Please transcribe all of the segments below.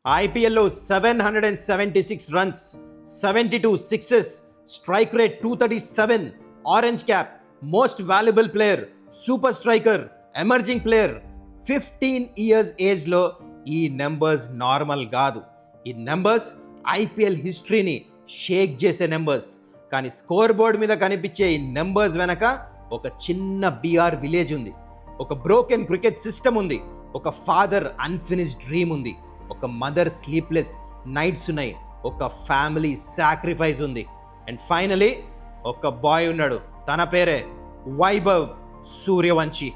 ఐపీఎల్లో 776 runs, 72 sixes, strike rate 237, orange cap, most valuable player, super striker, emerging player. 15 years ఏజ్లో ఈ numbers normal కాదు. ఈ numbers IPL హిస్టరీని Sheikh చేసే నెంబర్స్. కానీ స్కోర్ బోర్డ్ మీద కనిపించే ఈ నెంబర్స్ వెనక ఒక చిన్న బీఆర్ విలేజ్ ఉంది, ఒక బ్రోకెన్ క్రికెట్ సిస్టమ్ ఉంది, ఒక ఫాదర్ అన్ఫినిష్డ్ డ్రీమ్ ఉంది, ఒక మదర్ స్లీప్లెస్ నైట్స్ ఉన్నాయి, ఒక ఫ్యామిలీ సాక్రిఫైస్ ఉంది, అండ్ ఫైనలీ ఒక బాయ్ ఉన్నాడు. తన పేరే వైభవ్ సూర్యవంశీ.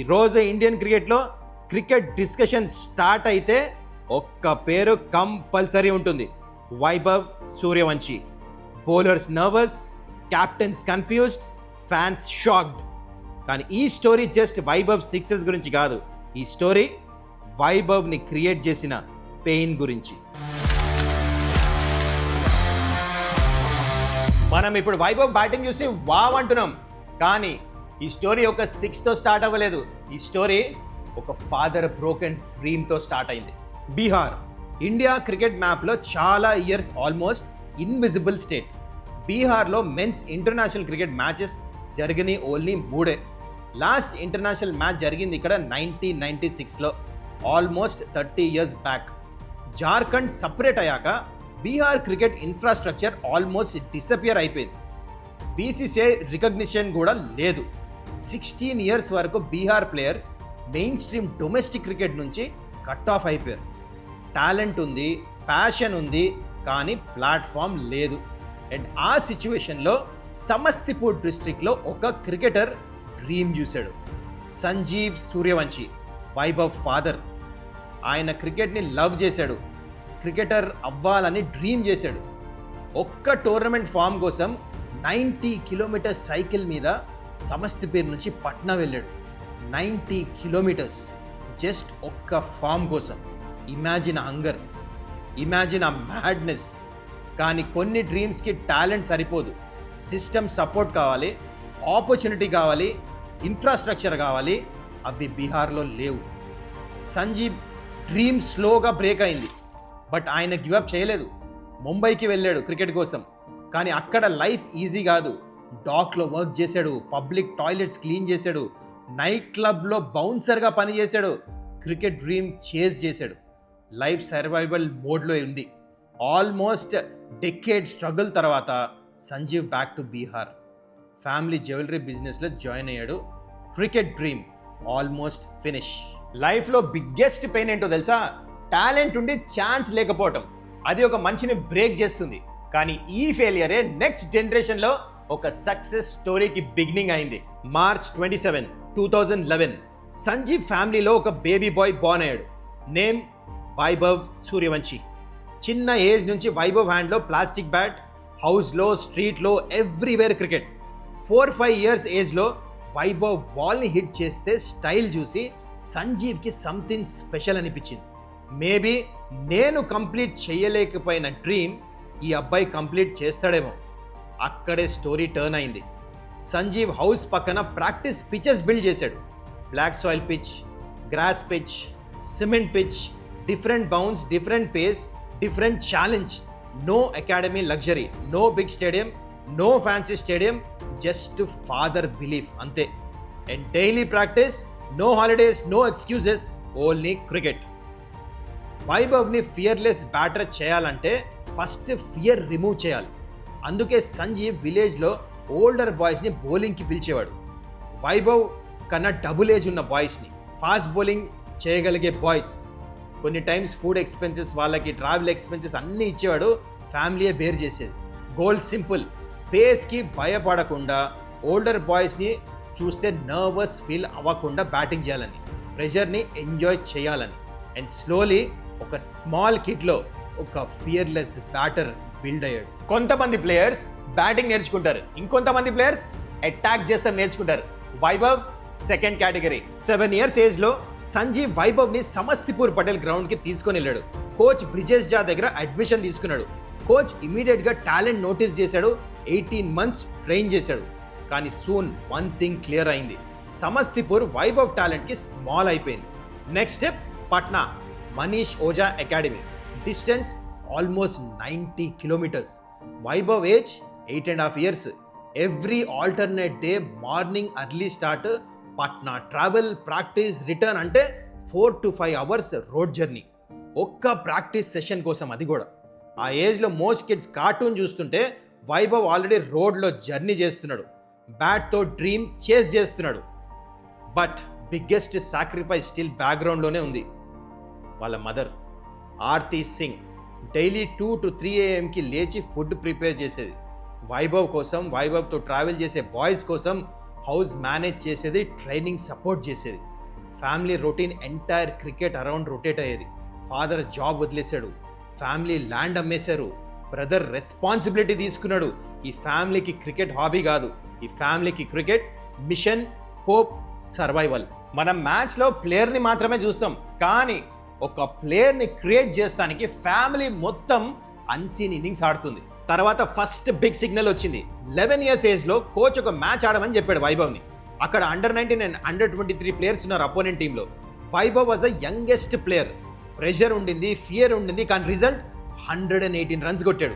ఈరోజు ఇండియన్ క్రికెట్లో క్రికెట్ డిస్కషన్ స్టార్ట్ అయితే ఒక్క పేరు కంపల్సరీ ఉంటుంది, Vaibhav Suryavanshi. Bowlers nervous, captains confused, fans shocked. కానీ ఈ స్టోరీ జస్ట్ వైభవ్ సిక్సెస్ గురించి కాదు, ఈ స్టోరీ వైభవ్ని క్రియేట్ చేసిన పెయిన్ గురించి. మనం ఇప్పుడు వైభవ్ బ్యాటింగ్ చూసి వావ్ అంటున్నాం, కానీ ఈ స్టోరీ ఒక 6తో స్టార్ట్ అవ్వలేదు. ఈ స్టోరీ ఒక ఫాదర్ బ్రోకెన్ డ్రీమ్తో స్టార్ట్ అయింది. బీహార్ ఇండియా క్రికెట్ మ్యాప్లో చాలా ఇయర్స్ ఆల్మోస్ట్ ఇన్విజిబుల్ స్టేట్. బీహార్లో మెన్స్ ఇంటర్నేషనల్ క్రికెట్ మ్యాచెస్ జరిగినాయి ఓన్లీ 3. లాస్ట్ ఇంటర్నేషనల్ మ్యాచ్ జరిగింది ఇక్కడ 1996లో, almost 30 years back. Jharkhand separate అయ్యాక Bihar cricket infrastructure almost disappear అయిపోయింది. బీసీసీఐ రికగ్నిషన్ కూడా లేదు. 16 ఇయర్స్ వరకు Bihar players mainstream domestic cricket నుంచి కట్ ఆఫ్ అయిపోయారు. టాలెంట్ ఉంది, ప్యాషన్ ఉంది, కానీ ప్లాట్ఫామ్ లేదు. అండ్ ఆ సిచ్యువేషన్లో సమస్తిపూర్ డిస్ట్రిక్ట్లో ఒక క్రికెటర్ డ్రీమ్ చూశాడు, సంజీవ్ సూర్యవంశీ, వైభవ్ ఫాదర్. ఆయన క్రికెట్ని లవ్ చేశాడు, క్రికెటర్ అవ్వాలని డ్రీమ్ చేశాడు. ఒక్క టోర్నమెంట్ ఫామ్ కోసం 90 కిలోమీటర్స్ సైకిల్ మీద సమస్తిపూర్ నుంచి పట్నా వెళ్ళాడు. 90 కిలోమీటర్స్ జస్ట్ ఒక్క ఫామ్ కోసం. ఇమాజిన్ హంగర్, ఇమాజిన్ ఆ మ్యాడ్నెస్. కానీ కొన్ని డ్రీమ్స్కి టాలెంట్ సరిపోదు, సిస్టమ్ సపోర్ట్ కావాలి, ఆపర్చునిటీ కావాలి, ఇన్ఫ్రాస్ట్రక్చర్ కావాలి. అవి బీహార్లో లేవు. సంజీవ్ డ్రీమ్ స్లోగా బ్రేక్ అయింది, బట్ ఆయన గివప్ చేయలేదు. ముంబైకి వెళ్ళాడు క్రికెట్ కోసం, కానీ అక్కడ లైఫ్ ఈజీ కాదు. డాక్లో వర్క్ చేశాడు, పబ్లిక్ టాయిలెట్స్ క్లీన్ చేశాడు, నైట్ క్లబ్లో బౌన్సర్గా పనిచేశాడు. క్రికెట్ డ్రీమ్ చేజ్ చేశాడు. లైఫ్ సర్వైవల్ మోడ్లో ఉంది. ఆల్మోస్ట్ డెకేడ్ స్ట్రగుల్ తర్వాత Sanjeev back to Bihar. Family jewellery బిజినెస్లో జాయిన్ అయ్యాడు. Cricket dream almost finish. లైఫ్లో బిగ్గెస్ట్ పెయిన్ ఏంటో తెలుసా? టాలెంట్ ఉండి ఛాన్స్ లేకపోవటం. అది ఒక మనిషిని బ్రేక్ చేస్తుంది. కానీ ఈ ఫెయిలియరే నెక్స్ట్ జనరేషన్లో ఒక సక్సెస్ స్టోరీకి బిగినింగ్ అయింది. మార్చ్ 27, 2011 సంజీవ్ ఫ్యామిలీలో ఒక బేబీ బాయ్ బోర్న్ అయ్యాడు. నేమ్ వైభవ్ సూర్యవంశీ. చిన్న ఏజ్ నుంచి వైభవ్ హ్యాండ్లో ప్లాస్టిక్ బ్యాట్, హౌస్లో, స్ట్రీట్లో, ఎవ్రీవేర్ క్రికెట్. 4-5 ఇయర్స్ ఏజ్లో వైభవ్ బాల్ని హిట్ చేస్తే స్టైల్ చూసి సంజీవ్కి సంథింగ్ స్పెషల్ అనిపించింది. మేబీ నేను కంప్లీట్ చేయలేకపోయిన డ్రీమ్ ఈ అబ్బాయి కంప్లీట్ చేస్తాడేమో. అక్కడే స్టోరీ టర్న్ అయింది. సంజీవ్ హౌస్ పక్కన ప్రాక్టీస్ పిచెస్ బిల్డ్ చేశాడు. Black soil pitch, grass pitch, cement pitch, different bounce, different pace, different challenge. No academy luxury, no big stadium, no fancy stadium, just father belief అంతే. And daily practice, no holidays, no excuses, only cricket. వైభవ్ని fearless batter చేయాలంటే first fear remove చేయాలి. అందుకే సంజీవ్ విలేజ్లో older బాయ్స్ని బౌలింగ్కి పిలిచేవాడు. Vaibhav కన్నా double age ఉన్న బాయ్స్ని, fast bowling చేయగలిగే boys. కొన్ని టైమ్స్ ఫుడ్ ఎక్స్పెన్సెస్, వాళ్ళకి ట్రావెల్ ఎక్స్పెన్సెస్ అన్నీ ఇచ్చేవాడు. ఫ్యామిలీయే బేర్ చేసేది. గోల్ సింపుల్, పేస్కి భయపడకుండా ఓల్డర్ బాయ్స్ని చూస్తే నర్వస్ ఫీల్ అవ్వకుండా బ్యాటింగ్ చేయాలని, ప్రెషర్ని ఎంజాయ్ చేయాలని. అండ్ స్లోలీ ఒక స్మాల్ కిడ్లో ఒక ఫియర్లెస్ బ్యాటర్ బిల్డ్ అయ్యాడు. కొంతమంది ప్లేయర్స్ బ్యాటింగ్ నేర్చుకుంటారు, ఇంకొంతమంది ప్లేయర్స్ అటాక్ చేస్తారు నేర్చుకుంటారు. Vaibhav second category. 7 ఇయర్స్ ఏజ్లో సంజీవ్ వైభవ్ని సమస్తిపూర్ పటేల్ గ్రౌండ్కి తీసుకొని వెళ్ళాడు. కోచ్ బ్రిజేష్ జా దగ్గర అడ్మిషన్ తీసుకున్నాడు. కోచ్ ఇమీడియట్గా టాలెంట్ నోటీస్ చేశాడు. 18 months ట్రైన్ చేశాడు. కానీ సూన్ వన్ థింగ్ క్లియర్ అయింది, సమస్తిపూర్ వైభవ్ టాలెంట్కి స్మాల్ అయిపోయింది. Next step Patna. Manish Ojha academy. Distance almost 90 kilometers. Vaibhav age 8.5 years. Every alternate day morning early start, Patna travel, practice, return, అంటే 4 to 5 hours రోడ్ జర్నీ ఒక్క practice session కోసం. అది కూడా ఆ ఏజ్లో మోస్ట్ కిడ్స్ కార్టూన్ చూస్తుంటే వైభవ్ ఆల్రెడీ రోడ్లో జర్నీ చేస్తున్నాడు, బ్యాట్తో డ్రీమ్ చేస్ చేస్తున్నాడు. బట్ బిగ్గెస్ట్ సాక్రిఫైస్ స్టిల్ బ్యాక్గ్రౌండ్లోనే ఉంది. వాళ్ళ mother Aarti Singh daily 2 to 3 AM లేచి ఫుడ్ ప్రిపేర్ చేసేది వైభవ్ కోసం, వైభవ్తో ట్రావెల్ చేసే బాయ్స్ కోసం హౌస్ మేనేజ్ చేసేది, ట్రైనింగ్ సపోర్ట్ చేసేది. Family routine entire cricket around rotate అయ్యేది. ఫాదర్ జాబ్ వదిలేశాడు, ఫ్యామిలీ ల్యాండ్ అమ్మేశారు, బ్రదర్ రెస్పాన్సిబిలిటీ తీసుకున్నాడు. ఈ ఫ్యామిలీకి క్రికెట్ హాబీ కాదు, ఈ ఫ్యామిలీకి క్రికెట్ మిషన్, హోప్, సర్వైవల్. మనం మ్యాచ్లో ప్లేయర్ని మాత్రమే చూస్తాం, కానీ ఒక ప్లేయర్ని క్రియేట్ చేస్తానికి ఫ్యామిలీ మొత్తం అన్సీన్ ఇన్నింగ్స్ ఆడుతుంది. తర్వాత ఫస్ట్ బిగ్ సిగ్నల్ వచ్చింది. 11 years ఏజ్లో కోచ్ ఒక మ్యాచ్ ఆడమని చెప్పాడు వైభవ్ని. అక్కడ Under-19 and Under-23 ప్లేయర్స్ ఉన్నారు అపోనెంట్ టీంలో. Vaibhav was a youngest player. Pressure ఉండింది, ఫియర్ ఉండింది, కానీ రిజల్ట్ 118 runs కొట్టాడు.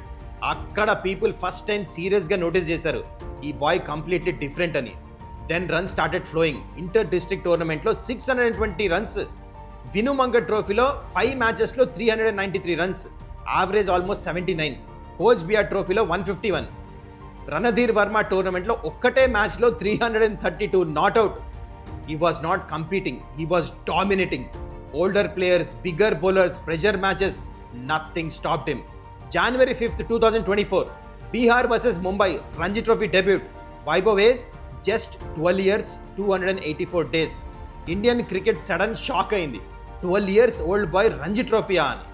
అక్కడ పీపుల్ ఫస్ట్ టైం సీరియస్గా నోటీస్ చేశారు, ఈ బాయ్ కంప్లీట్లీ డిఫరెంట్ అని. Then run started flowing. Inter district టోర్నమెంట్లో 620 runs. వినుమంగ ట్రోఫీలో 5 matchesలో 393 runs, యావరేజ్ ఆల్మోస్ట్ 79. కోచ్ బియా ట్రోఫీలో 151. రణధీర్ వర్మ టోర్నమెంట్లో ఒక్కటే మ్యాచ్లో 332 not out. He was not competing, he was dominating. Older players, bigger bowlers, pressure matches, nothing stopped him. January 5th, 2024 Bihar versus Mumbai Ranji trophy debut. Vaibhav age just 12 years 284 days. Indian cricket sudden shock అయింది. 12 years old bye Ranji ట్రోఫీయా అని.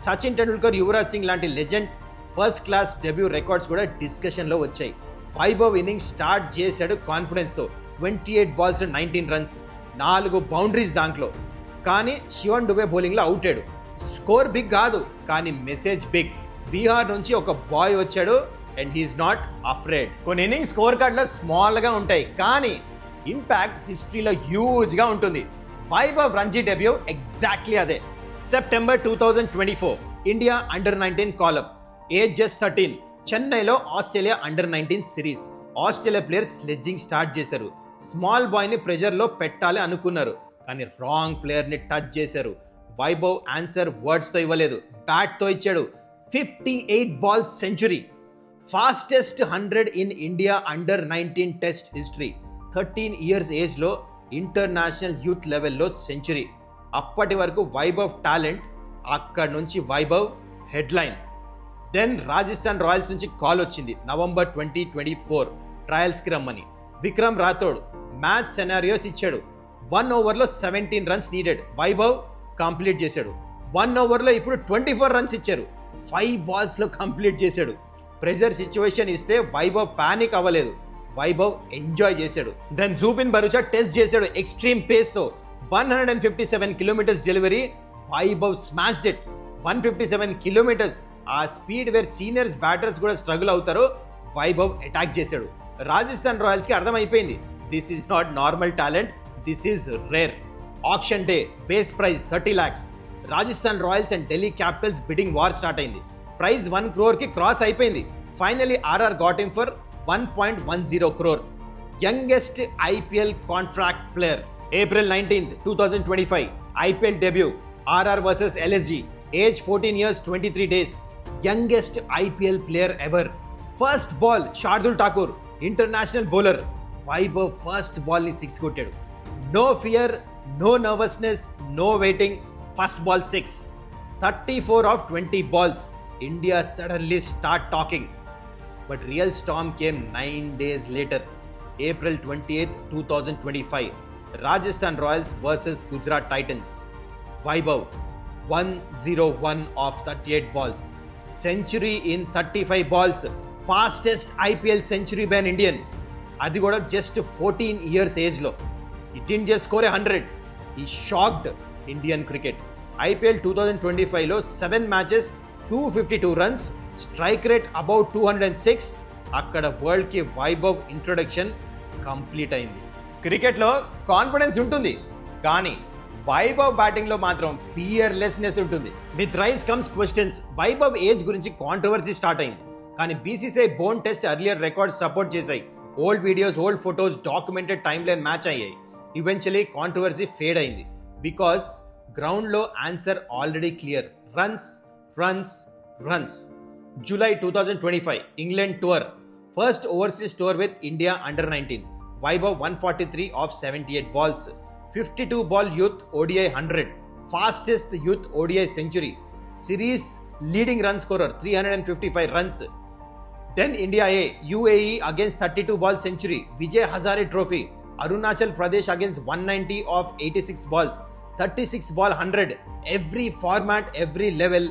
సచిన్ టెండూల్కర్, యువరాజ్ సింగ్ లాంటి legend first class debut records కూడా డిస్కషన్లో వచ్చాయి. Vaibhav innings start చేశాడు కాన్ఫిడెన్స్తో. 28 balls 19 runs, 4 boundaries దాంట్లో. కానీ శివన్ డుబే బౌలింగ్లో అవుట్ అయ్యాడు. స్కోర్ బిగ్ కాదు, కానీ మెసేజ్ బిగ్. బీహార్ నుంచి ఒక బాయ్ వచ్చాడు అండ్ హీఈస్ నాట్ అఫ్రేడ్. కొన్ని ఇన్నింగ్స్ స్కోర్ కార్డ్లో స్మాల్గా ఉంటాయి, కానీ ఇంపాక్ట్ హిస్టరీలో హ్యూజ్గా ఉంటుంది. వైభవ్ రంజీ డెబ్యూ ఎగ్జాక్ట్లీ అదే. September 2024 India Under-19 కాలప్. Age just 13. చెన్నైలో Australia Under-19 series. Australia players sledging start చేశారు. స్మాల్ బాయ్ని ప్రెజర్లో పెట్టాలి అనుకున్నారు, కానీ రాంగ్ ప్లేయర్ని టచ్ చేశారు. వైభవ్ ఆన్సర్ వర్డ్స్తో ఇవ్వలేదు, బ్యాట్తో ఇచ్చాడు. 58 balls century. Fastest 100 in India Under-19 test history. 13 years ఏజ్లో ఇంటర్నేషనల్ యూత్ లెవెల్లో సెంచురీ. అప్పటి వరకు వైభవ్ టాలెంట్, అక్కడి నుంచి Vaibhav headline. Then Rajasthan Royals నుంచి కాల్ వచ్చింది November 2024 ట్రయల్స్కి రమ్మని. విక్రమ్ రాథోడ్ మ్యాచ్ సెనారియోస్ ఇచ్చాడు. 1 overలో 17 runs నీడెడ్. వైభవ్ కంప్లీట్ చేశాడు. 1 overలో ఇప్పుడు 24 runs ఇచ్చారు. 5 ballsలో కంప్లీట్ చేశాడు. ప్రెషర్ సిచ్యువేషన్ ఇస్తే వైభవ్ పానిక్ అవ్వలేదు, వైభవ్ ఎంజాయ్ చేశాడు. దెన్ జూబిన్ భరూచా టెస్ట్ చేశాడు ఎక్స్ట్రీమ్ పేస్తో. 157 kilometers delivery. Vaibhav smashed it. 157 kilometers. ఆ స్పీడ్ వేర్ సీనియర్స్ బ్యాటర్స్ కూడా స్ట్రగుల్ అవుతారు, వైభవ్ అటాక్ చేశాడు. రాజస్థాన్ రాయల్స్కి అర్థమైపోయింది, this is not normal talent, this is rare. Auction day base price 30 lakhs. Rajasthan Royals and Delhi Capitals bidding war start అయింది. Price 1 crore cross అయిపోయింది. Finally RR got him for 1.10 crore. Youngest IPL contract player. April 19th, 2025 IPL debut. RR versus LSG. Age 14 years 23 days. Youngest IPL player ever. First ball Shardul Thakur international bowler. Vaibhav first బాల్ని 6 కొట్టాడు. No fear, no nervousness, no waiting. First ball 6. 34 of 20 balls. India suddenly start talking. But real storm came 9 days later. April 28th, 2025 Rajasthan Royals versus Gujarat Titans. Vaibhav 101 of 38 balls. Century in 35 balls. Fastest IPL century by an Indian, అది కూడా just 14 years ఏజ్లో. ఈ didn't just score 100, ఈ shocked Indian cricket. IPL 2025లో 7 matches 252 runs, strike rate about 206. అక్కడ వరల్డ్కి Vaibhav introduction complete అయింది. క్రికెట్లో confidence ఉంటుంది, కానీ వైభవ్ బ్యాటింగ్ లో మాత్రం ఫియర్లెస్నెస్ ఉంటుంది. With rise comes questions. Vaibhav age గురించి కాంట్రవర్సీ స్టార్ట్ అయింది, కానీ BCCI bone test earlier records support చేశాయి. Old videos, old photos, documented time line match అయ్యాయి. ఈవెన్చువలీ కాంట్రవర్సీ ఫేడ్ అయింది బికాస్ గ్రౌండ్ లో answer already clear. Runs runs runs. July 2025 England tour, first overseas tour with India under 19. Vaibhav 143 of 78 balls, 52 ball youth ODI 100, fastest youth ODI century, series leading run scorer 355 runs. Then India A, UAE against 32 ball century, Vijay Hazare Trophy, Arunachal Pradesh against 190 of 86 balls, 36 ball 100. Every format, every level,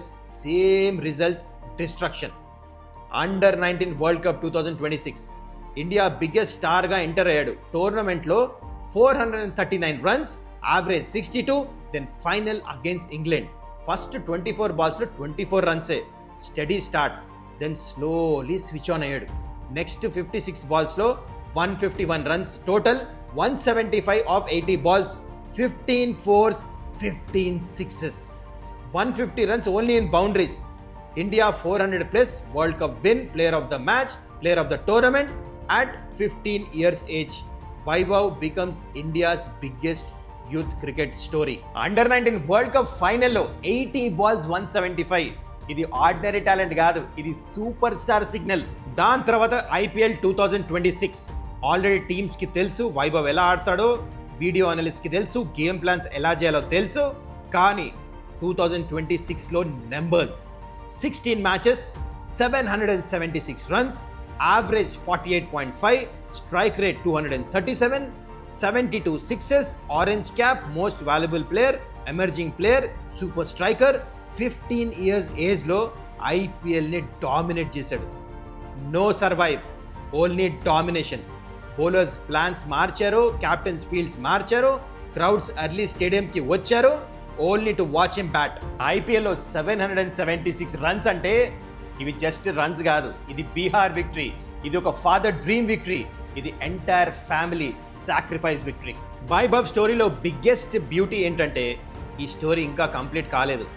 same result. Destruction. Under 19 World Cup 2026 India biggest star గా enter అయ్యాడు. Tournament లో 439 runs, average 62. Then final against England, first 24 balls లో 24 రన్సే. Steady start, then slowly switch on అయ్యాడు. Next 56 balls లో 151 runs, total 175 of 80 balls, 15 fours, 15 sixes, 150 runs only in boundaries. India 400 plus, World Cup win, player of the match, player of the tournament at 15 years age. Vaibhav becomes India's biggest youth cricket story. Under 19 World Cup final లో 80 balls 175. ఇది ordinary talent కాదు, ఇది super star signal. దాని తర్వాత IPL 2026 already teams కి తెలుసు వైభవ్ ఎలా ఆడతాడో, video analyst కి తెలుసు గేమ్ ప్లాన్స్ ఎలా చేయాలో తెలుసు. కానీ 2026 లో numbers 16 matches, 776 runs, average 48.5, strike rate 237, 72 sixes, orange cap, most valuable player, emerging player, super striker, 15 years age లో IPL ని డామినేట్ చేశాడు. No survive, only domination. Bowlers plans మార్చారు, క్యాప్టెన్స్ ఫీల్డ్స్ మార్చారు, క్రౌడ్స్ ఎర్లీ స్టేడియంకి వచ్చారు only to watch him bat. ఐపీఎల్లో 776 runs అంటే ఇవి జస్ట్ రన్స్ కాదు, ఇది బీహార్ విక్టరీ, ఇది ఒక ఫాదర్ డ్రీమ్ విక్టరీ, ఇది entire family sacrifice victory. Vaibhav స్టోరీలో బిగ్గెస్ట్ బ్యూటీ ఏంటంటే ఈ స్టోరీ ఇంకా కంప్లీట్ కాలేదు.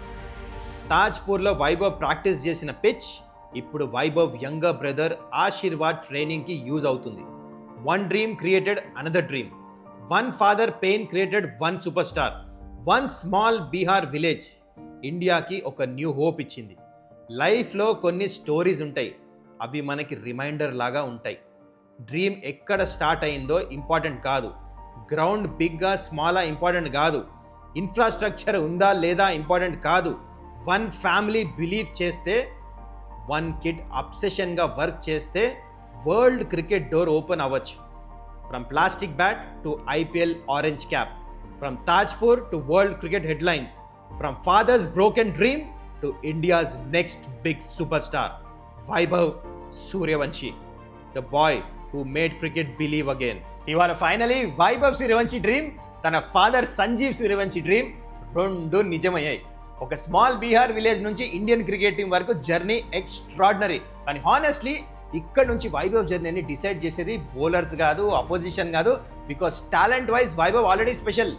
తాజ్పూర్లో వైభవ్ ప్రాక్టీస్ చేసిన పిచ్ ఇప్పుడు వైభవ్ యంగర్ బ్రదర్ ఆశీర్వాద్ ట్రైనింగ్కి యూజ్ అవుతుంది. One dream created another dream, one father pain created one super star, one small Bihar village ఇండియాకి ఒక న్యూ హోప్ ఇచ్చింది. లైఫ్లో కొన్ని స్టోరీస్ ఉంటాయి, అవి మనకి రిమైండర్ లాగా ఉంటాయి. డ్రీమ్ ఎక్కడ స్టార్ట్ అయిందో ఇంపార్టెంట్ కాదు, గ్రౌండ్ బిగ్గా స్మాలా ఇంపార్టెంట్ కాదు, ఇన్ఫ్రాస్ట్రక్చర్ ఉందా లేదా ఇంపార్టెంట్ కాదు. వన్ ఫ్యామిలీ బిలీవ్ చేస్తే, వన్ కిడ్ అబ్సెషన్గా వర్క్ చేస్తే వరల్డ్ క్రికెట్ డోర్ ఓపెన్ అవ్వచ్చు. From plastic bat to IPL orange cap, from Tajpur to world cricket headlines, from father's broken dream to India's next big superstar, Vaibhav Suryavanshi, the boy who made cricket believe again. ఇవాళ finally Vaibhav Suryavanshi dream, తన father Sanjeev Suryavanshi dream రెండు నిజమయ్యాయి. ఒక small Bihar village నుంచి Indian cricket team వరకు journey extraordinary. కానీ honestly ఇక్కడ నుంచి వైభవ్ జర్నీని డిసైడ్ చేసేది బౌలర్స్ కాదు, అపోజిషన్ కాదు. Because talent wise Vaibhav already special,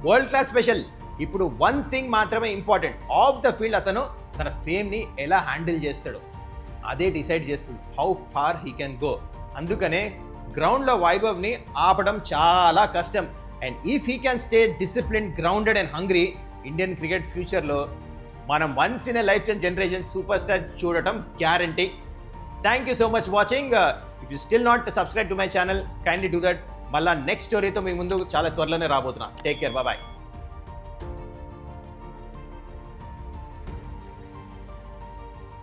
world class special. ఇప్పుడు వన్ థింగ్ మాత్రమే ఇంపార్టెంట్, ఆఫ్ ద ఫీల్డ్ అతను తన ఫేమ్ని ఎలా హ్యాండిల్ చేస్తాడు అదే డిసైడ్ చేస్తుంది how far he can go. అందుకనే గ్రౌండ్లో వైభవ్ని ఆపడం చాలా కష్టం. And if he can stay discipline, grounded and hungry, Indian cricket ఫ్యూచర్లో మనం once in a life time generation super star చూడటం guarantee. Thank you so much watching. If you still not subscribe to my channel, kindly do that. మళ్ళా next స్టోరీతో మీ ముందు చాలా త్వరలోనే రాబోతున్నా. Take care, bye.